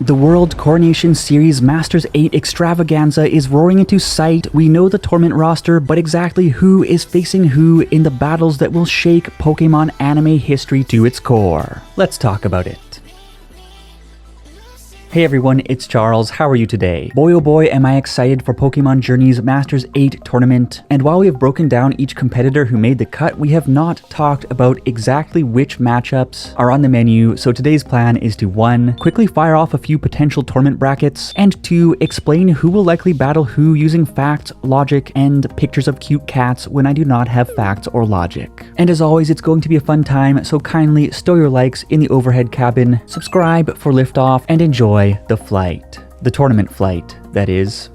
The World Coronation Series Masters 8 extravaganza is roaring into sight. We know the tournament roster, but exactly who is facing who in the battles that will shake Pokemon anime history to its core. Let's talk about it. Hey everyone, it's Charles. How are you today? Boy oh boy am I excited for Pokemon Journey's Masters 8 tournament, and while we have broken down each competitor who made the cut, we have not talked about exactly which matchups are on the menu, so today's plan is to 1. Quickly fire off a few potential tournament brackets, and 2. Explain who will likely battle who using facts, logic, and pictures of cute cats when I do not have facts or logic. And as always, it's going to be a fun time, so kindly stow your likes in the overhead cabin, subscribe for liftoff, and enjoy the flight. The tournament flight, that is.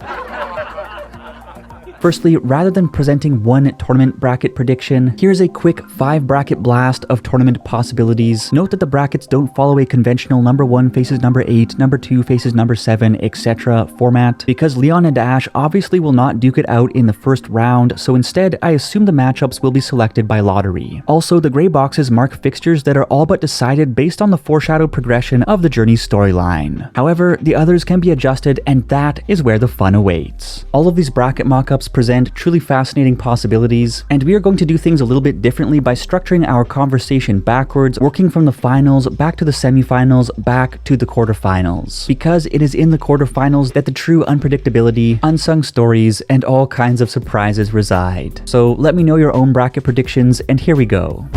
Firstly, rather than presenting one tournament bracket prediction, here's a quick 5 bracket blast of tournament possibilities. Note that the brackets don't follow a conventional number 1 faces number 8, number 2 faces number 7, etc. format, because Leon and Ash obviously will not duke it out in the first round, so instead I assume the matchups will be selected by lottery. Also, the gray boxes mark fixtures that are all but decided based on the foreshadowed progression of the Journey's storyline. However, the others can be adjusted, and that is where the fun awaits. All of these bracket mockups present truly fascinating possibilities, and we are going to do things a little bit differently by structuring our conversation backwards, working from the finals back to the semifinals, back to the quarterfinals, because it is in the quarterfinals that the true unpredictability, unsung stories, and all kinds of surprises reside. So let me know your own bracket predictions, and here we go.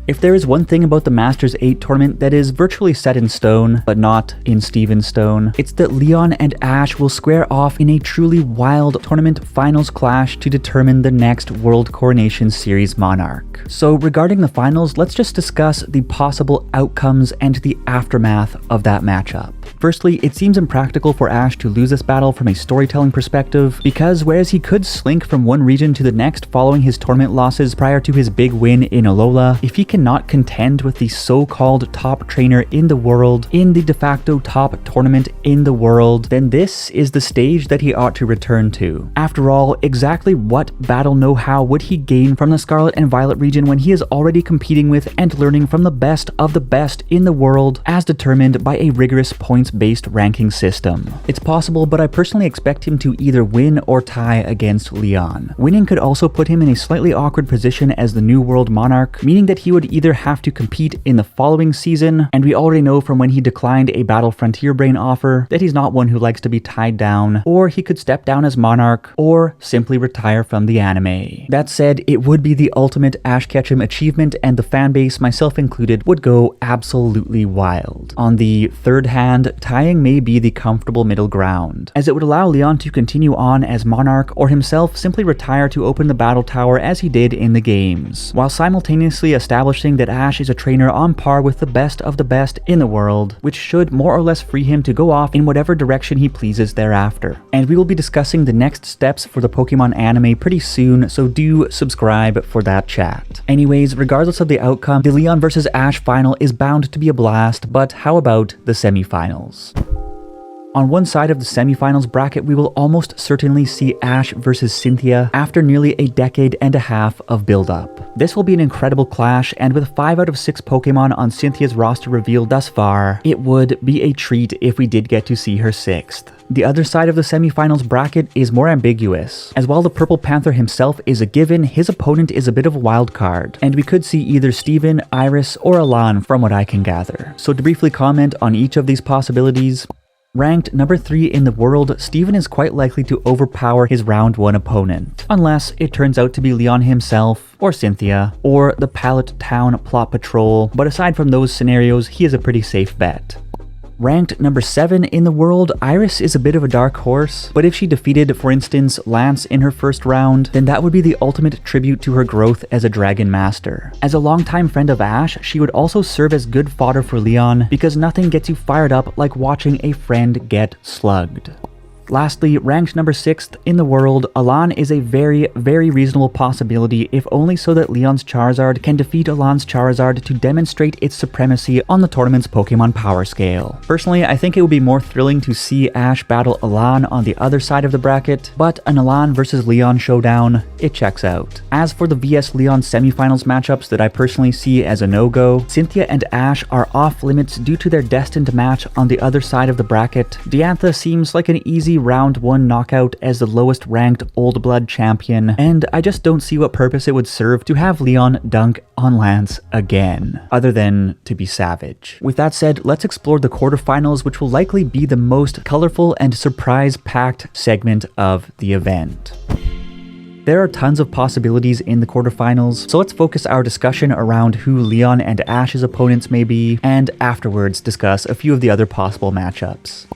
If there is one thing about the Masters 8 tournament that is virtually set in stone, but not in Steven's stone, it's that Leon and Ash will square off in a truly wild tournament finals clash to determine the next World Coronation Series monarch. So regarding the finals, let's just discuss the possible outcomes and the aftermath of that matchup. Firstly, it seems impractical for Ash to lose this battle from a storytelling perspective, because whereas he could slink from one region to the next following his tournament losses prior to his big win in Alola, if he cannot contend with the so-called top trainer in the world, in the de facto top tournament in the world, then this is the stage that he ought to return to. After all, exactly what battle know-how would he gain from the Scarlet and Violet region when he is already competing with and learning from the best of the best in the world, as determined by a rigorous points-based ranking system? It's possible, but I personally expect him to either win or tie against Leon. Winning could also put him in a slightly awkward position as the new world monarch, meaning that he would either have to compete in the following season, and we already know from when he declined a Battle Frontier Brain offer that he's not one who likes to be tied down, or he could step down as monarch, or simply retire from the anime. That said, it would be the ultimate Ash Ketchum achievement, and the fanbase, myself included, would go absolutely wild. On the third hand, tying may be the comfortable middle ground, as it would allow Leon to continue on as monarch, or himself simply retire to open the battle tower as he did in the games, while simultaneously establishing that Ash is a trainer on par with the best of the best in the world, which should more or less free him to go off in whatever direction he pleases thereafter. And we will be discussing the next steps for the Pokemon anime pretty soon, so do subscribe for that chat. Anyways, regardless of the outcome, the Leon vs. Ash final is bound to be a blast, but how about the semifinals? On one side of the semifinals bracket, we will almost certainly see Ash versus Cynthia after nearly a decade and a half of build-up. This will be an incredible clash, and with 5 out of 6 Pokemon on Cynthia's roster revealed thus far, it would be a treat if we did get to see her 6th. The other side of the semifinals bracket is more ambiguous, as while the Purple Panther himself is a given, his opponent is a bit of a wild card, and we could see either Steven, Iris, or Alan from what I can gather. So to briefly comment on each of these possibilities, ranked number 3 in the world, Steven is quite likely to overpower his round 1 opponent, unless it turns out to be Leon himself, or Cynthia, or the Pallet Town Plot Patrol, but aside from those scenarios, he is a pretty safe bet. Ranked number 7 in the world, Iris is a bit of a dark horse, but if she defeated, for instance, Lance in her first round, then that would be the ultimate tribute to her growth as a Dragon Master. As a longtime friend of Ash, she would also serve as good fodder for Leon, because nothing gets you fired up like watching a friend get slugged. Lastly, ranked number 6th in the world, Alan is a very reasonable possibility, if only so that Leon's Charizard can defeat Alan's Charizard to demonstrate its supremacy on the tournament's Pokemon power scale. Personally, I think it would be more thrilling to see Ash battle Alan on the other side of the bracket, but an Alan versus Leon showdown, it checks out. As for the VS Leon semifinals matchups that I personally see as a no-go, Cynthia and Ash are off limits due to their destined match on the other side of the bracket. Diantha seems like an easy round 1 knockout as the lowest ranked Old Blood champion, and I just don't see what purpose it would serve to have Leon dunk on Lance again, other than to be savage. With that said, let's explore the quarterfinals, which will likely be the most colorful and surprise-packed segment of the event. There are tons of possibilities in the quarterfinals, so let's focus our discussion around who Leon and Ash's opponents may be, and afterwards discuss a few of the other possible matchups.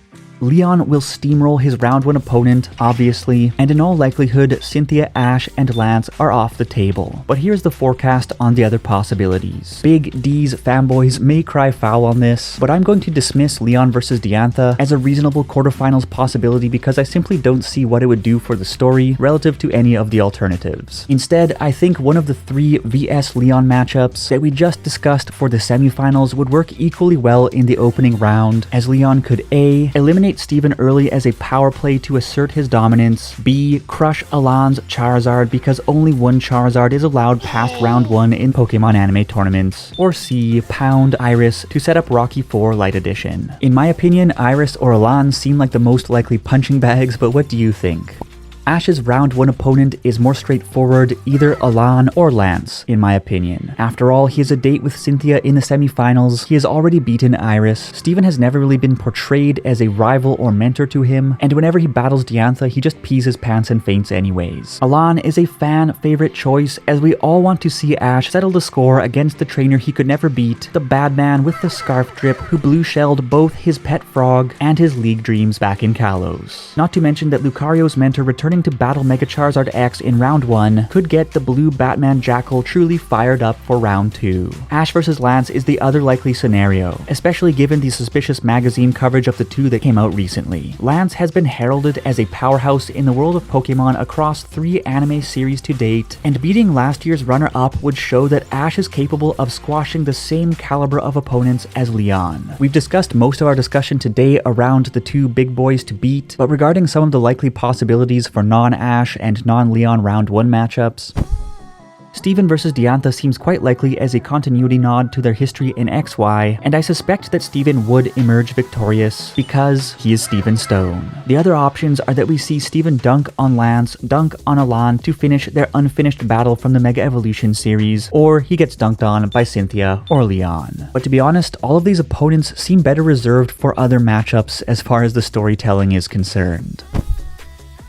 Leon will steamroll his round 1 opponent, obviously, and in all likelihood, Cynthia, Ash, and Lance are off the table. But here's the forecast on the other possibilities. Big D's fanboys may cry foul on this, but I'm going to dismiss Leon versus Diantha as a reasonable quarterfinals possibility because I simply don't see what it would do for the story relative to any of the alternatives. Instead, I think one of the 3 VS Leon matchups that we just discussed for the semifinals would work equally well in the opening round, as Leon could A, eliminate Steven early as a power play to assert his dominance, B, crush Alan's Charizard because only one Charizard is allowed past round 1 in Pokemon anime tournaments, or C, pound Iris to set up Rocky 4 Light Edition. In my opinion, Iris or Alan seem like the most likely punching bags, but what do you think? Ash's round 1 opponent is more straightforward, either Alan or Lance, in my opinion. After all, he has a date with Cynthia in the semifinals, he has already beaten Iris, Steven has never really been portrayed as a rival or mentor to him, and whenever he battles Diantha, he just pees his pants and faints anyways. Alan is a fan favorite choice, as we all want to see Ash settle the score against the trainer he could never beat, the bad man with the scarf drip who blue-shelled both his pet frog and his league dreams back in Kalos. Not to mention that Lucario's mentor returning to battle Mega Charizard X in round 1 could get the blue Batman Jackal truly fired up for round 2. Ash versus Lance is the other likely scenario, especially given the suspicious magazine coverage of the two that came out recently. Lance has been heralded as a powerhouse in the world of Pokemon across 3 anime series to date, and beating last year's runner-up would show that Ash is capable of squashing the same caliber of opponents as Leon. We've discussed most of our discussion today around the 2 big boys to beat, but regarding some of the likely possibilities for non-Ash and non-Leon round 1 matchups, Steven versus Diantha seems quite likely as a continuity nod to their history in XY, and I suspect that Steven would emerge victorious because he is Steven Stone. The other options are that we see Steven dunk on Lance, dunk on Alan to finish their unfinished battle from the Mega Evolution series, or he gets dunked on by Cynthia or Leon. But to be honest, all of these opponents seem better reserved for other matchups as far as the storytelling is concerned.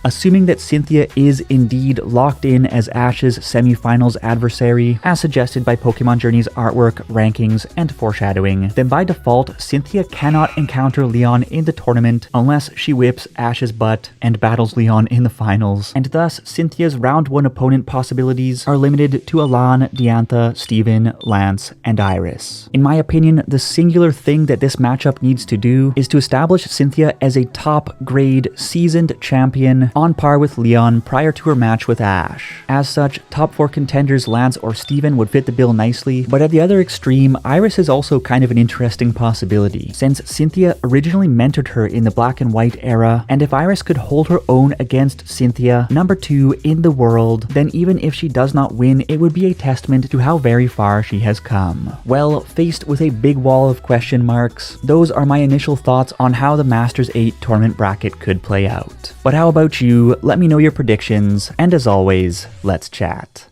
Assuming that Cynthia is indeed locked in as Ash's semifinals adversary, as suggested by Pokemon Journey's artwork, rankings, and foreshadowing, then by default, Cynthia cannot encounter Leon in the tournament unless she whips Ash's butt and battles Leon in the finals, and thus Cynthia's round 1 opponent possibilities are limited to Alan, Diantha, Steven, Lance, and Iris. In my opinion, the singular thing that this matchup needs to do is to establish Cynthia as a top-grade, seasoned champion on par with Leon prior to her match with Ash. As such, top 4 contenders Lance or Steven would fit the bill nicely, but at the other extreme, Iris is also kind of an interesting possibility, since Cynthia originally mentored her in the Black and White era, and if Iris could hold her own against Cynthia, number 2 in the world, then even if she does not win, it would be a testament to how very far she has come. Well, faced with a big wall of question marks, those are my initial thoughts on how the Masters 8 tournament bracket could play out. But how about you? Let me know your predictions, and as always, let's chat.